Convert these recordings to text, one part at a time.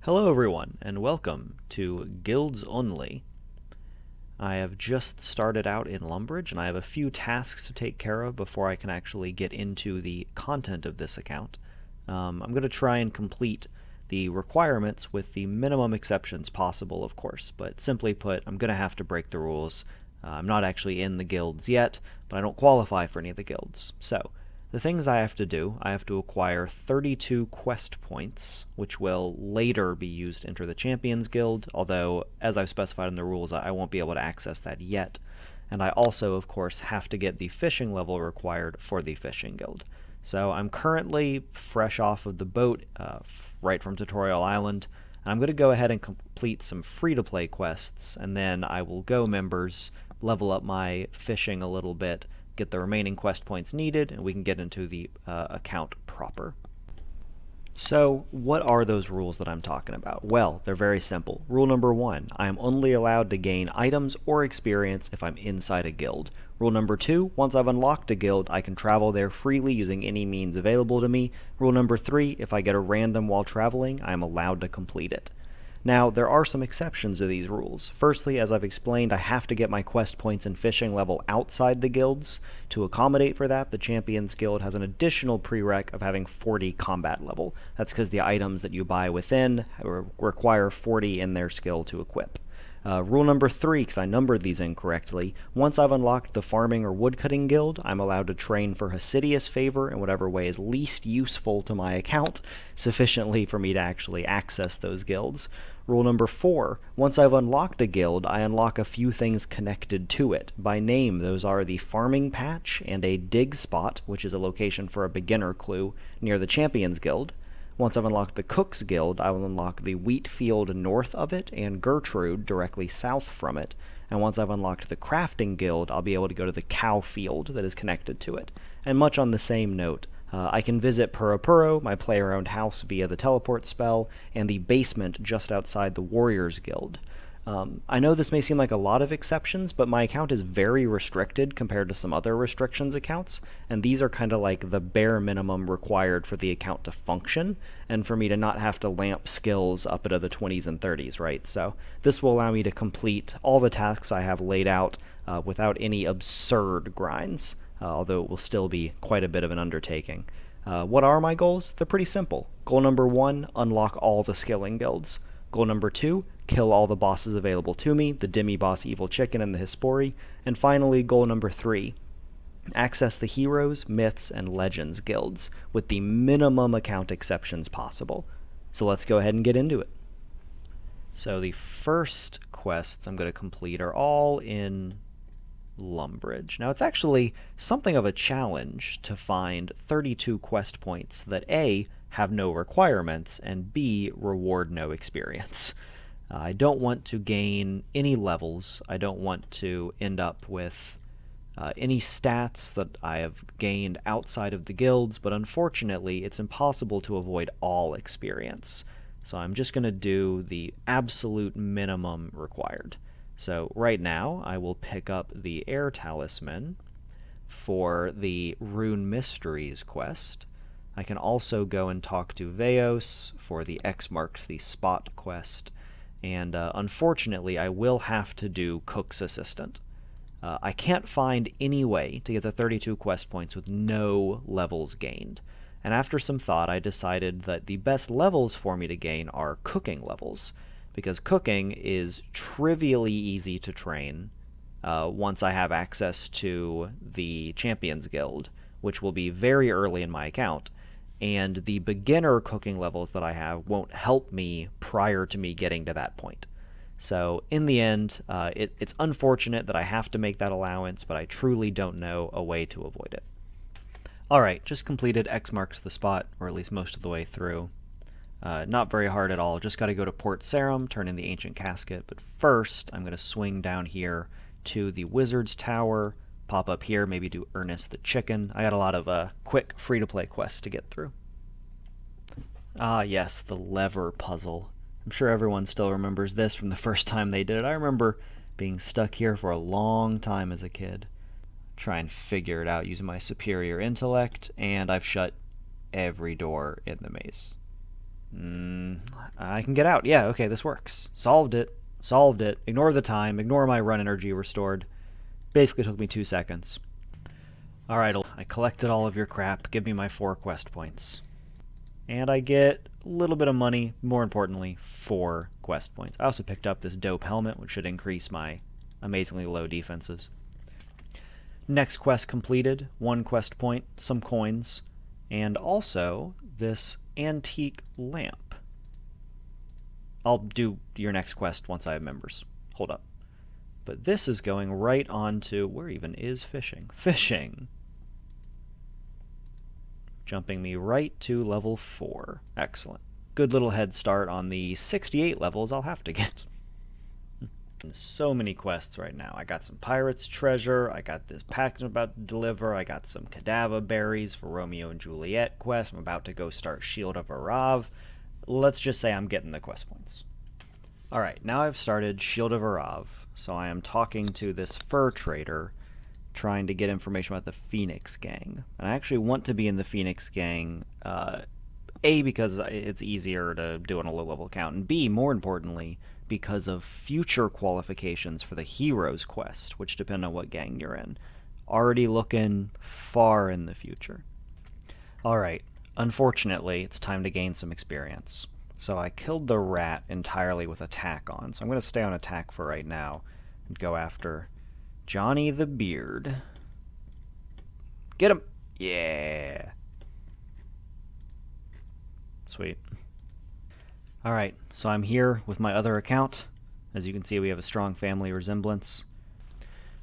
Hello everyone, and welcome to Guilds Only. I have just started out in Lumbridge, and I have a few tasks to take care of before I can actually get into the content of this account. I'm going to try and complete the requirements with the minimum exceptions possible, of course, but simply put, I'm going to have to break the rules. I'm not actually in the guilds yet, but I don't qualify for any of the guilds. So, the things I have to do, I have to acquire 32 quest points, which will later be used to enter the Champions Guild, although, as I've specified in the rules, I won't be able to access that yet. And I also, of course, have to get the fishing level required for the Fishing Guild. So I'm currently fresh off of the boat, right from Tutorial Island, and I'm going to go ahead and complete some free-to-play quests, and then I will go members, level up my fishing a little bit, get the remaining quest points needed, and we can get into the account proper. So, what are those rules that I'm talking about? Well, they're very simple. Rule number 1, I am only allowed to gain items or experience if I'm inside a guild. Rule number 2, once I've unlocked a guild, I can travel there freely using any means available to me. Rule number 3, if I get a random while traveling, I am allowed to complete it. Now, there are some exceptions to these rules. Firstly, as I've explained, I have to get my quest points and fishing level outside the guilds. To accommodate for that, the Champions Guild has an additional prereq of having 40 combat level. That's because the items that you buy within require 40 in their skill to equip. Rule number 3, because I numbered these incorrectly, once I've unlocked the Farming or Woodcutting Guild, I'm allowed to train for Hasidious Favor in whatever way is least useful to my account, sufficiently for me to actually access those guilds. Rule number 4, once I've unlocked a guild, I unlock a few things connected to it. By name, those are the Farming Patch and a Dig Spot, which is a location for a beginner clue near the Champions Guild. Once I've unlocked the Cook's Guild, I will unlock the Wheat Field north of it and Gertrude directly south from it. And once I've unlocked the Crafting Guild, I'll be able to go to the Cow Field that is connected to it. And much on the same note, I can visit Purapuro, my player-owned house, via the teleport spell, and the basement just outside the Warriors Guild. I know this may seem like a lot of exceptions, but my account is very restricted compared to some other restrictions accounts, and these are kind of like the bare minimum required for the account to function, and for me to not have to lamp skills up into the 20s and 30s, right? So this will allow me to complete all the tasks I have laid out without any absurd grinds, although it will still be quite a bit of an undertaking. What are my goals? They're pretty simple. Goal number 1, unlock all the skilling guilds. Goal number 2, kill all the bosses available to me, the Demi-Boss Evil Chicken and the Hispori. And finally, goal number 3, access the Heroes, Myths, and Legends guilds, with the minimum account exceptions possible. So let's go ahead and get into it. So the first quests I'm going to complete are all in Lumbridge. Now, it's actually something of a challenge to find 32 quest points that A, have no requirements, and B, reward no experience. I don't want to gain any levels. I don't want to end up with any stats that I have gained outside of the guilds, but unfortunately, it's impossible to avoid all experience. So I'm just going to do the absolute minimum required. So right now, I will pick up the Air Talisman for the Rune Mysteries quest. I can also go and talk to Veos for the X marks the spot quest, and unfortunately I will have to do Cook's Assistant. I can't find any way to get the 32 quest points with no levels gained, and after some thought I decided that the best levels for me to gain are cooking levels, because cooking is trivially easy to train once I have access to the Champions Guild, which will be very early in my account, and the beginner cooking levels that I have won't help me prior to me getting to that point. So in the end, it's unfortunate that I have to make that allowance, but I truly don't know a way to avoid it. Alright, just completed X marks the spot, or at least most of the way through. Not very hard at all, just got to go to Port Sarum, turn in the Ancient Casket, but first I'm going to swing down here to the Wizard's Tower, pop up here, maybe do Ernest the Chicken. I got a lot of quick free-to-play quests to get through. Ah, yes, the lever puzzle. I'm sure everyone still remembers this from the first time they did it. I remember being stuck here for a long time as a kid. Try and figure it out using my superior intellect, and I've shut every door in the maze. I can get out. Yeah, okay, this works. Solved it. Solved it. Ignore the time. Ignore my run energy restored. Basically took me 2 seconds. Alright, I collected all of your crap. Give me my 4 quest points. And I get a little bit of money, more importantly, 4 quest points. I also picked up this dope helmet, which should increase my amazingly low defenses. Next quest completed, 1 quest point, some coins, and also this antique lamp. I'll do your next quest once I have members. Hold up. But this is going right on to, where even is fishing? Fishing! Jumping me right to level 4. Excellent. Good little head start on the 68 levels I'll have to get. So many quests right now. I got some pirate's treasure, I got this package I'm about to deliver, I got some cadaver berries for Romeo and Juliet quest, I'm about to go start Shield of Arav. Let's just say I'm getting the quest points. Alright, now I've started Shield of Arav, so I am talking to this fur trader, trying to get information about the Phoenix Gang. And I actually want to be in the Phoenix Gang, A, because it's easier to do on a low-level account, and B, more importantly, because of future qualifications for the Heroes quest, which depend on what gang you're in. Already looking far in the future. Alright, unfortunately, it's time to gain some experience. So I killed the rat entirely with attack on, so I'm going to stay on attack for right now and go after Johnny the Beard. Get him! Yeah! Sweet. Alright, so I'm here with my other account. As you can see, we have a strong family resemblance.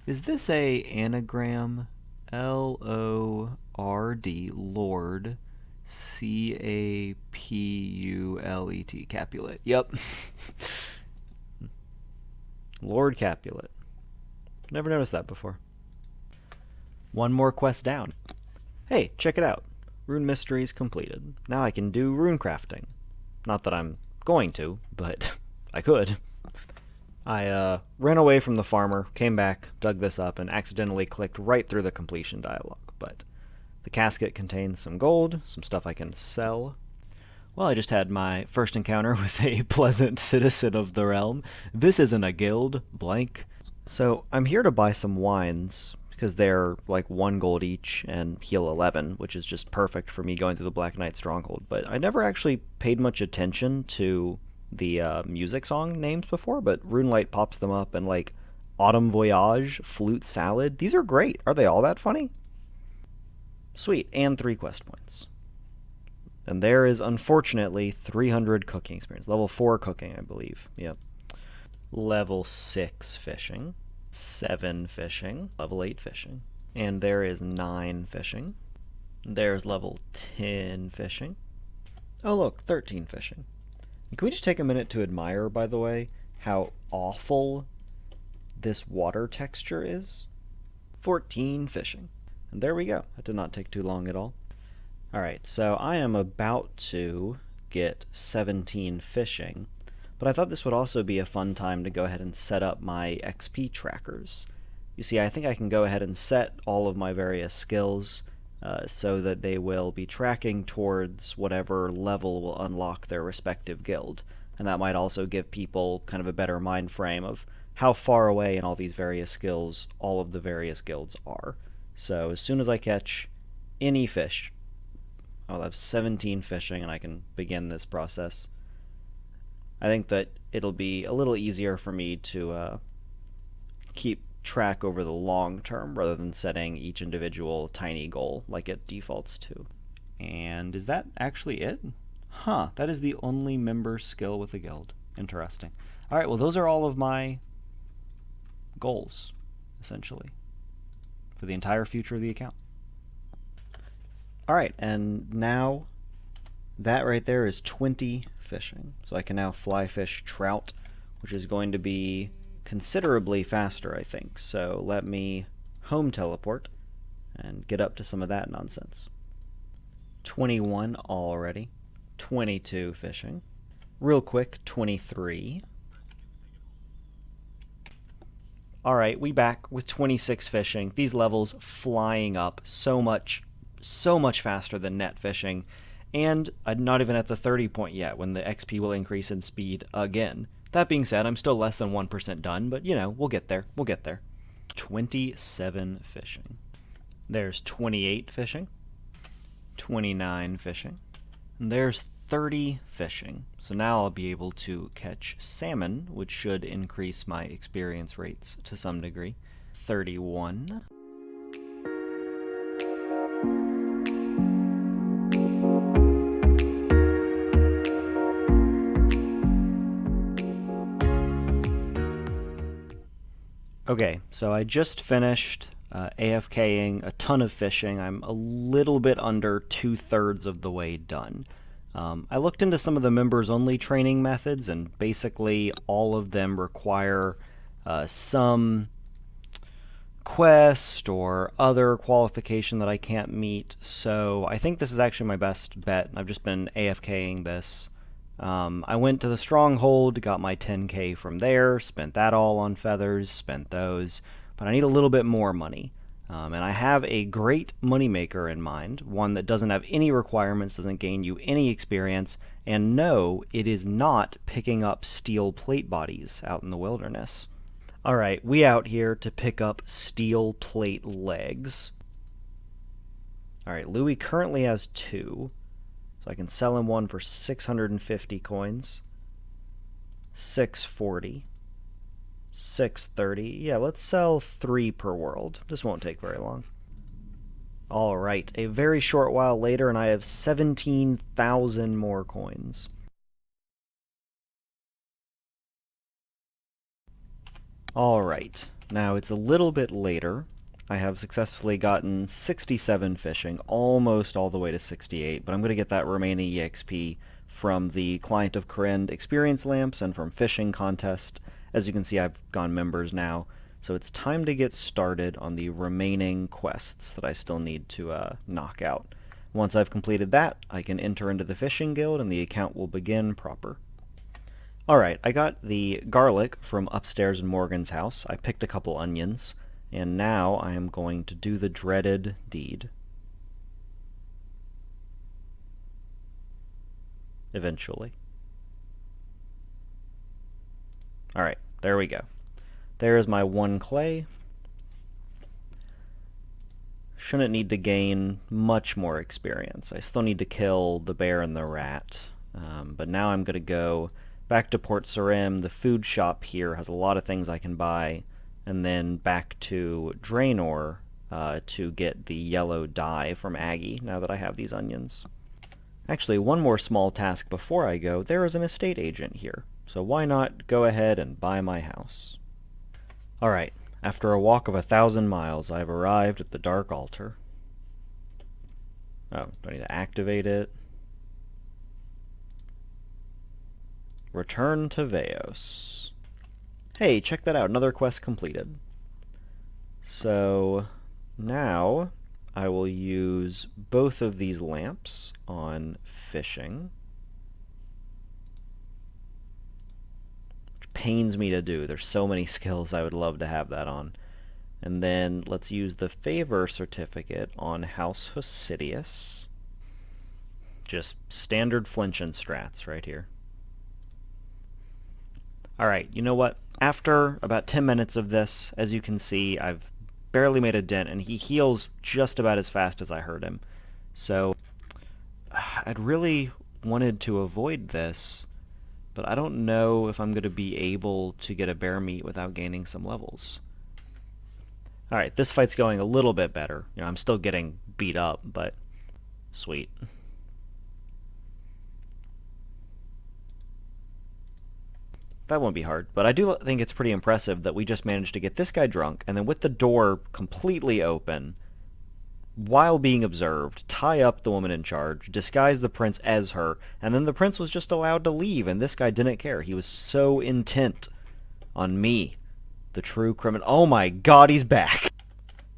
Is this a anagram? L-O-R-D, Lord, C-A-P-U-L-E-T, Capulet. Yep. Lord Capulet. Never noticed that before. One more quest down. Hey, check it out. Rune Mysteries completed. Now I can do rune crafting. Not that I'm going to, but I could. I ran away from the farmer, came back, dug this up, and accidentally clicked right through the completion dialog. But the casket contains some gold, some stuff I can sell. Well, I just had my first encounter with a pleasant citizen of the realm. This isn't a guild, blank. So I'm here to buy some wines, because they're like 1 gold each and heal 11, which is just perfect for me going through the Black Knight Stronghold. But I never actually paid much attention to the music song names before, but RuneLight pops them up, and like Autumn Voyage, Flute Salad, these are great. Are they all that funny? Sweet, and 3 quest points. And there is, unfortunately, 300 cooking experience. Level 4 cooking, I believe. Yep. Level 6 fishing. 7 fishing. Level 8 fishing. And there is 9 fishing. There's level 10 fishing. Oh look, 13 fishing. And can we just take a minute to admire, by the way, how awful this water texture is? 14 fishing. And there we go. That did not take too long at all. Alright, so I am about to get 17 fishing, but I thought this would also be a fun time to go ahead and set up my XP trackers. You see, I think I can go ahead and set all of my various skills so that they will be tracking towards whatever level will unlock their respective guild. And that might also give people kind of a better mind frame of how far away in all these various skills all of the various guilds are. So as soon as I catch any fish, I'll have 17 fishing and I can begin this process. I think that it'll be a little easier for me to keep track over the long term rather than setting each individual tiny goal like it defaults to. And is that actually it? Huh, that is the only member skill with the guild. Interesting. Alright, well those are all of my goals, essentially, for the entire future of the account. Alright, and now that right there is 20 fishing. So I can now fly fish trout, which is going to be considerably faster, I think. So let me home teleport and get up to some of that nonsense. 21 already. 22 fishing. Real quick, 23. Alright, we back with 26 fishing. These levels flying up so much faster than net fishing. And I'm not even at the 30 point yet, when the XP will increase in speed again. That being said, I'm still less than 1% done, but you know, we'll get there. We'll get there. 27 fishing. There's 28 fishing. 29 fishing. And there's 30 fishing. So now I'll be able to catch salmon, which should increase my experience rates to some degree. 31. Okay, so I just finished AFKing a ton of fishing. I'm a little bit under 2/3 of the way done. I looked into some of the members-only training methods, and basically all of them require some quest or other qualification that I can't meet, so I think this is actually my best bet. I've just been AFKing this. I went to the Stronghold, got my 10k from there, spent that all on feathers, spent those, but I need a little bit more money. And I have a great moneymaker in mind, one that doesn't have any requirements, doesn't gain you any experience, and no, it is not picking up steel plate bodies out in the wilderness. Alright, we out here to pick up steel plate legs. Alright, Louis currently has 2. So I can sell him one for 650 coins. 640. 630. Yeah, let's sell 3 per world. This won't take very long. Alright, a very short while later, and I have 17,000 more coins. Alright, now it's a little bit later. I have successfully gotten 67 fishing, almost all the way to 68, but I'm going to get that remaining EXP from the Client of Corinne experience lamps and from fishing contest. As you can see, I've gone members now, so it's time to get started on the remaining quests that I still need to knock out. Once I've completed that, I can enter into the fishing guild and the account will begin proper. Alright, I got the garlic from upstairs in Morgan's house. I picked a couple onions. And now I am going to do the dreaded deed. Eventually. Alright, there we go. There is my 1 clay. Shouldn't need to gain much more experience. I still need to kill the bear and the rat. But now I'm going to go back to Port Sarim. The food shop here has a lot of things I can buy. And then back to Draenor to get the yellow dye from Aggie, now that I have these onions. Actually, one more small task before I go. There is an estate agent here, so why not go ahead and buy my house? Alright, after a walk of 1,000 miles, I've arrived at the Dark Altar. Oh, do I need to activate it? Return to Veos. Hey, check that out, another quest completed. So now I will use both of these lamps on fishing, which pains me to do. There's so many skills I would love to have that on. And then let's use the favor certificate on House Hosidius. Just standard flinch and strats right here. Alright, you know what? After about 10 minutes of this, as you can see, I've barely made a dent, and he heals just about as fast as I hurt him. So, I'd really wanted to avoid this, but I don't know if I'm going to be able to get a bear meat without gaining some levels. Alright, this fight's going a little bit better. You know, I'm still getting beat up, but sweet. That won't be hard, but I do think it's pretty impressive that we just managed to get this guy drunk, and then with the door completely open, while being observed, tie up the woman in charge, disguise the prince as her, and then the prince was just allowed to leave, and this guy didn't care. He was so intent on me, the true criminal. Oh my god, he's back!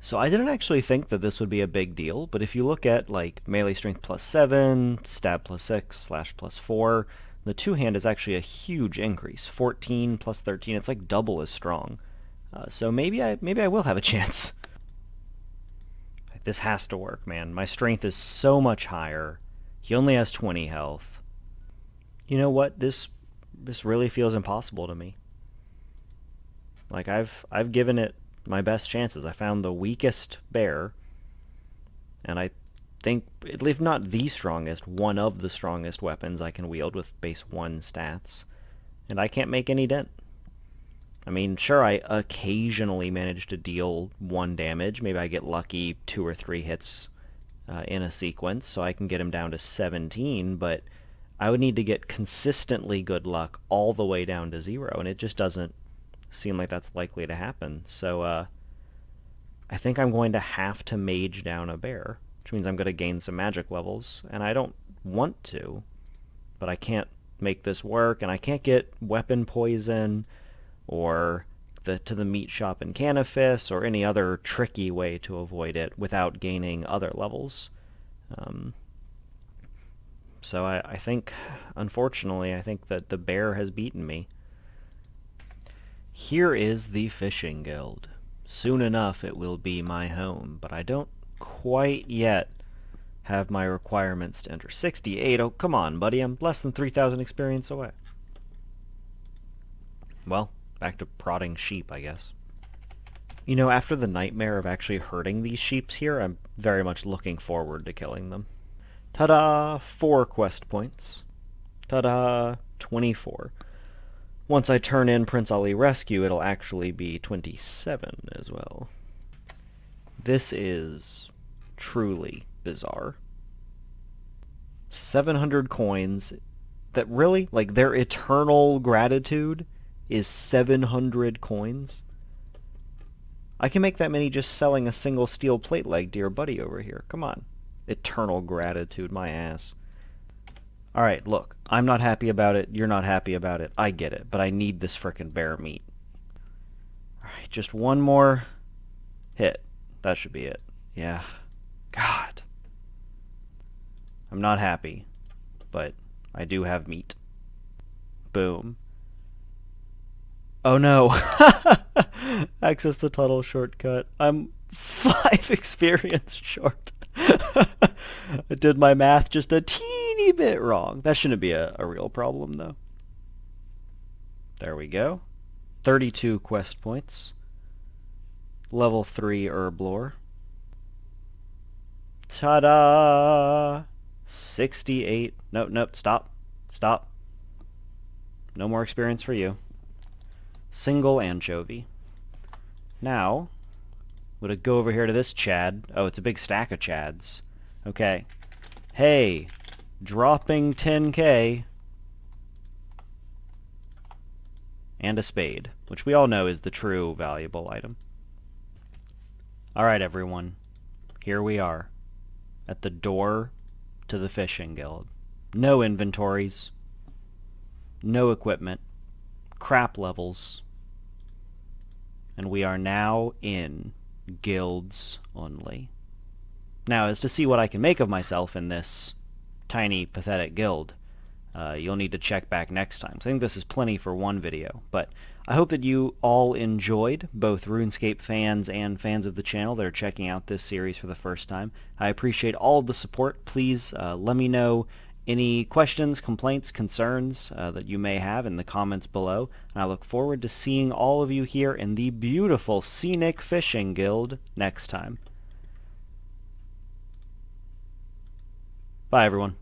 So I didn't actually think that this would be a big deal, but if you look at, like, melee strength +7, stab +6, slash +4, the two-hand is actually a huge increase. 14 plus 13, it's like double as strong. So maybe I will have a chance. This has to work, man. My strength is so much higher. He only has 20 health. You know what? This really feels impossible to me. Like, I've given it my best chances. I found the weakest bear, and I think, if not the strongest, one of the strongest weapons I can wield with base 1 stats, and I can't make any dent. I mean, sure, I occasionally manage to deal 1 damage. Maybe I get lucky 2 or 3 hits in a sequence, so I can get him down to 17, but I would need to get consistently good luck all the way down to 0, and it just doesn't seem like that's likely to happen. So I think I'm going to have to mage down a bear, which means I'm going to gain some magic levels, and I don't want to, but I can't make this work, and I can't get weapon poison or to the meat shop in Canifis or any other tricky way to avoid it without gaining other levels. So I think, unfortunately, I think that the bear has beaten me. Here is the fishing guild. Soon enough it will be my home, but I don't quite yet have my requirements to enter. 68, oh come on buddy, I'm less than 3,000 experience away. Well, back to prodding sheep, I guess. You know, after the nightmare of actually hurting these sheeps here, I'm very much looking forward to killing them. Ta-da! 4 quest points. Ta-da! 24. Once I turn in Prince Ali Rescue, it'll actually be 27 as well. This is truly bizarre. 700 coins that really, like, their eternal gratitude is 700 coins. I can make that many just selling a single steel plate like dear buddy over here. Come on. Eternal gratitude, my ass. Alright, look. I'm not happy about it. You're not happy about it. I get it. But I need this frickin' bear meat. Alright, just one more hit. That should be it. Yeah. God. I'm not happy. But I do have meat. Boom. Oh no. Access the tunnel shortcut. I'm 5 experience short. I did my math just a teeny bit wrong. That shouldn't be a real problem, though. There we go. 32 quest points. Level 3 herb lore. Ta-da! 68. Nope, stop. Stop. No more experience for you. Single anchovy. Now, would it go over here to this Chad? Oh, it's a big stack of Chads. Okay. Hey, dropping 10k. And a spade, which we all know is the true valuable item. Alright, everyone. Here we are. At the door to the fishing guild. No inventories. No equipment. Crap levels. And we are now in guilds only. Now, as to see what I can make of myself in this tiny, pathetic guild, you'll need to check back next time. So I think this is plenty for one video, but I hope that you all enjoyed, both RuneScape fans and fans of the channel that are checking out this series for the first time. I appreciate all of the support. Please let me know any questions, complaints, concerns that you may have in the comments below. And I look forward to seeing all of you here in the beautiful Scenic Fishing Guild next time. Bye, everyone.